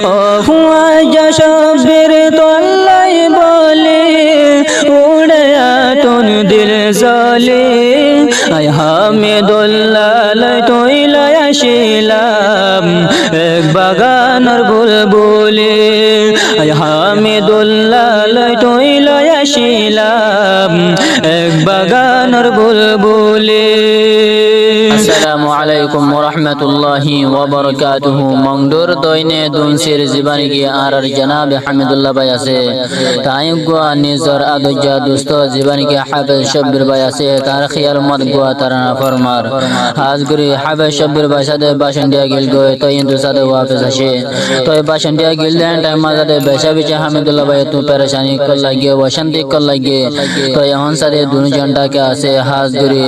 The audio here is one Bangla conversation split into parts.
ও যশবের তল্লাই বলে উড়ে আতন দিল জলে আয় হামিদুল্লাহ তৈলা আসিলাম এক বাগানের বুলবুলি আয় হামিদুল্লাহ তৈলা আসিলাম এক বাগানের বুলবুলি। আসসালামু আলাইকুম ওয়া রাহমাতুল্লাহি ওয়া বারাকাতুহু। মংডুর দইনে দুনসির জীবনী কি আর জনাব হামিদুল্লাহ ভাই আছে তাই গোয়া নিজর আদজা দোস্ত জীবনী কি হাফেজ শব্বির ভাই আছে তার খিয়াল মত গোয়া তারা ফরমার হাজগুরি হাফেজ শব্বির ভাই সাথে ভাষণ দিয়া গিল গয় তো ইন্দু সাথে ওয়াফেজ আসে তো ভাষণ দিয়া গিল দেন টাইম মাঝে বেশা বিচে হামিদুল্লাহ ভাই তু পরেশানি কর লাগে অশান্তি কর লাগে তো এখন সাথে দুজনটা কে আছে হাজগুরি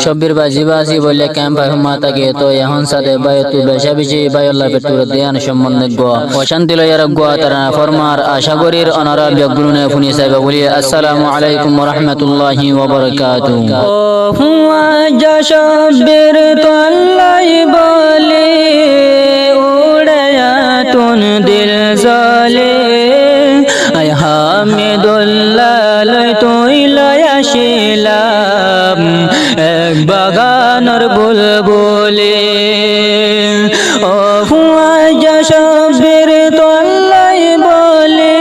শব্বির ভাই জিবাসি বলে ক্যাম্প মাতা কে তো এখন সাথে ভাই তু বেশা বিচে ভাই আল্লাহ পেটুর ধ্যান সম্বন্ধে গোয়া অশান্তি লয়ার গোয়া তারা ফরমার আশা করির অনারা বিগুনে ফুনি সাহেব বলি আসসালামু আলাইকুম ওয়া রাহমাতুল্লাহি ওয়া বারাকাতুহু। ও হুয়া যশবের তল্লাই বলে উড়ে আতন দিল জলে আয় হামিদুল্লাহ তৈলা আসিলাম এক বাগানের বুলবুলি ও হুয়া যশবের তল্লাই বলে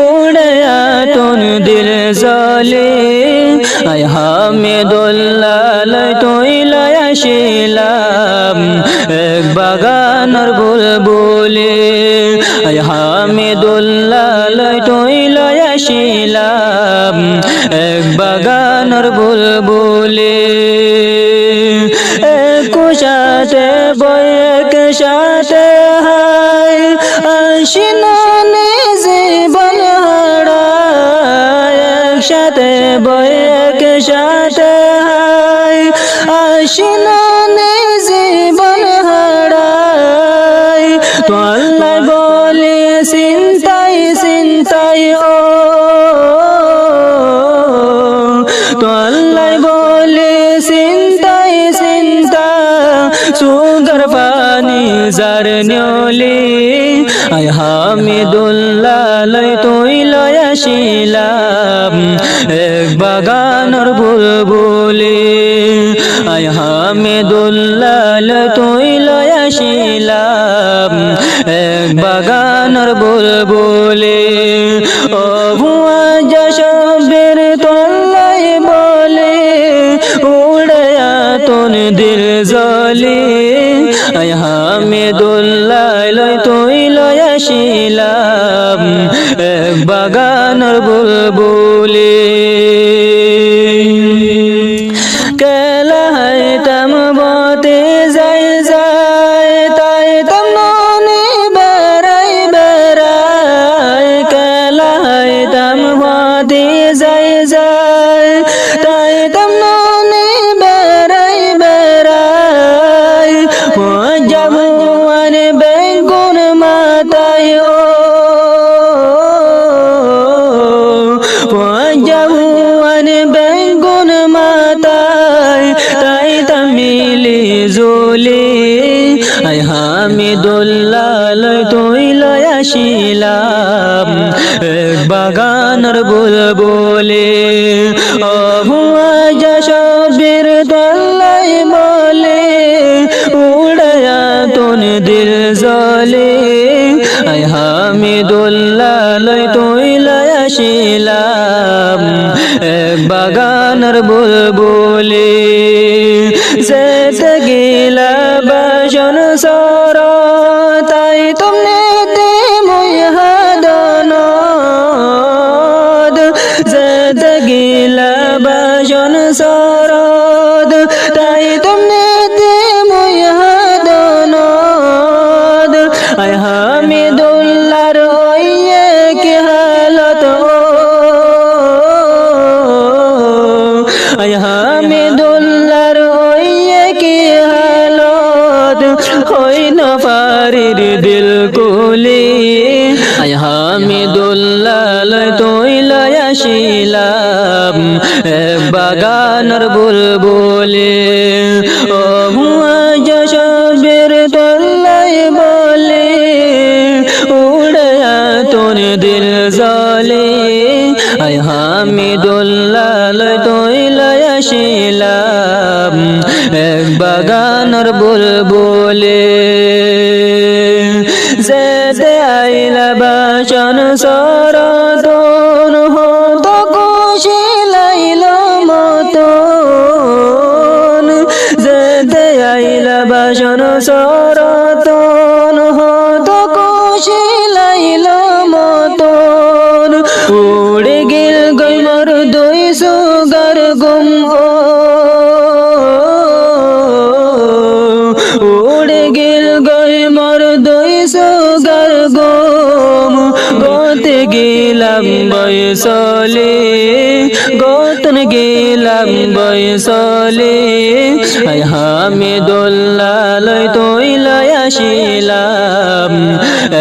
উড়ে আতন দিল জলে আয় হামিদুল্লাহ তৈলা আসিলাম এক বাগানের বুলবুলি আয় হামিদুল্লাহ তৈলা আসিলাম এক বাগানের বুলবুলি কুশাতে বয়েক সাথে হায় আশিনানে জীবন হারায় একসাথে বয়েক সাথে হায় আশিনানে জীবন হারায় তো আল্লাহ বলে চিন্তাই চিন্তাই ও তো আল্লাহ বলে চিন্তাই চিন্তা সুগর পানি জার নিয়লি আয় হামিদুল্লাহ তৈলা আসিলাম এক বাগানের বুলবুলি আয় হামিদুল্লাহ তৈলা আসিলাম এক বাগানের বুলবুলি ও হুয়া যশবের তল্লাই বলে উড়ে আতন দিল জলে আয় হামিদুল্লাহ তৈলা আসিলাম এক বাগানের বুলবুলি কেলাইতাম বতে যাই যাই তাই তাম ননি বেড়াই বেড়াই কেলাইতাম বতে যাই যাই তাই তাম ননি বেড়াই বেড়াই যাবুয়ান বেগুন মাতাই ও যাবুয়ান বেগুন মাতাই তাই তামিলি জলি আয় হামিদুল্লাহ তৈলা আসিলাম এক বাগানের বুলবুলি ও হুয়া যশবের তল্লাই বলে উড়ে আতন দিল জলে আয় হামিদুল্লাহ তৈলা আসিলাম এক বাগানের বুলবুলি যেতে গিলা বাসন সর তাই তুমি মই হাদনদ যেতে গিলা বাসন সর তাই তুমি মই হাদনদ আয় হামিদুল্লাহ রইয়ে কি হালত আয় হামিদুল্লাহ রইয়ে কি হালত হই না পারির দিল কুলি আয় হামিদুল্লাহ তৈলা আসিলাম এক বাগানের বুলবুলি ও হুয়া যশবের তল্লাই বলে যেতে আইলা বাসন সরতন হত খুশি লাইল মতন যেতে আইলা বাসন সরতন হত খুশি লাইল মতন উড়ে গেল গমর দুই সুগার গুম উড়ে গেল গমর দুই সুগার গুম গোতে গেলাম বয়সলে গোতন গেলাম বয়সলে হামিদুল্লাহ তৈলাই আসিলাম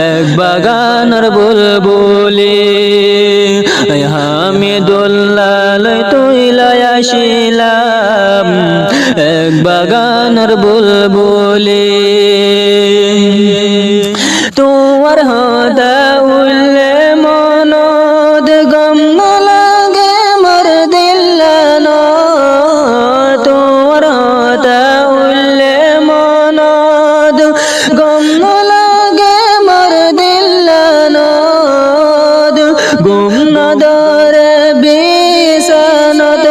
এক বাগানের বুলবুলি হামিদুল্লাহ তৈলাই আসিলাম এক বাগানের বুলবুলি তোমার হতা উল্লে মনদ গম লাগে মর দিল্লান তোমার হতা উল্লে মনদ গম লাগে মর দিল্লান গুম নদর বিছানত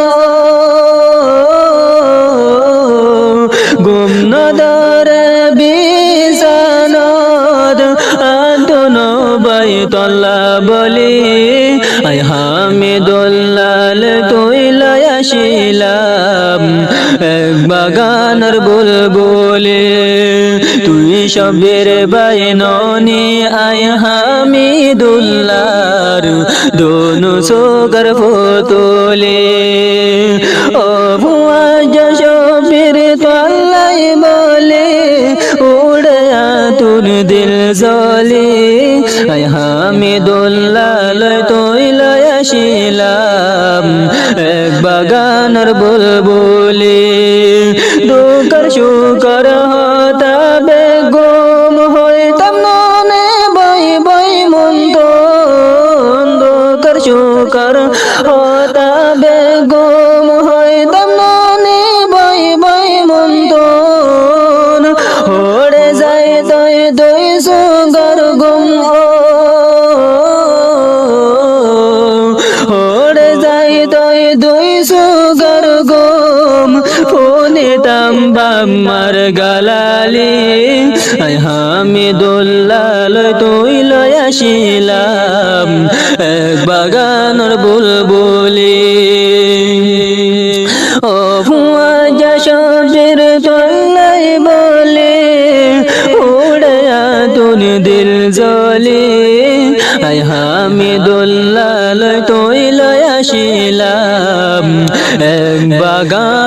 গুম নদর বিছানত আদন বাইতল্লা বলি হামিদুল্লাহ তৈলাই আসিলাম এক বাগানের বুলবুলি তুই সবের বাইননি হামিদুল্লাহর দোনো সোগর ফতুলে ও ভুয়া যশোবের তল্লাই বলে উড়া তুর দিল জলে হামিদুল্লাহ তৈলাই আসিলাম এক বাগানের বুলবুলি দুঃখর সুখর হতা বেগম হইতাম ননে বই বই মন্ত দুঃখর সুখর হতা বেগম হইতাম ননে বই বই মন্ত হড়ে যায় তই দুই সুগর গুম হড়ে যায় তই দুই সুগর গুম ফুনিতাম বাম্মার গালালি হামিদুল্লাহ তৈলাই আসিলাম এক বাগানের বুলবুলি ও ভুয়া যশোবের তল্লাই বলে উড়া তুন দিল জলে হামিদুল্লাহ তৈলাই আসিলাম এক বাগান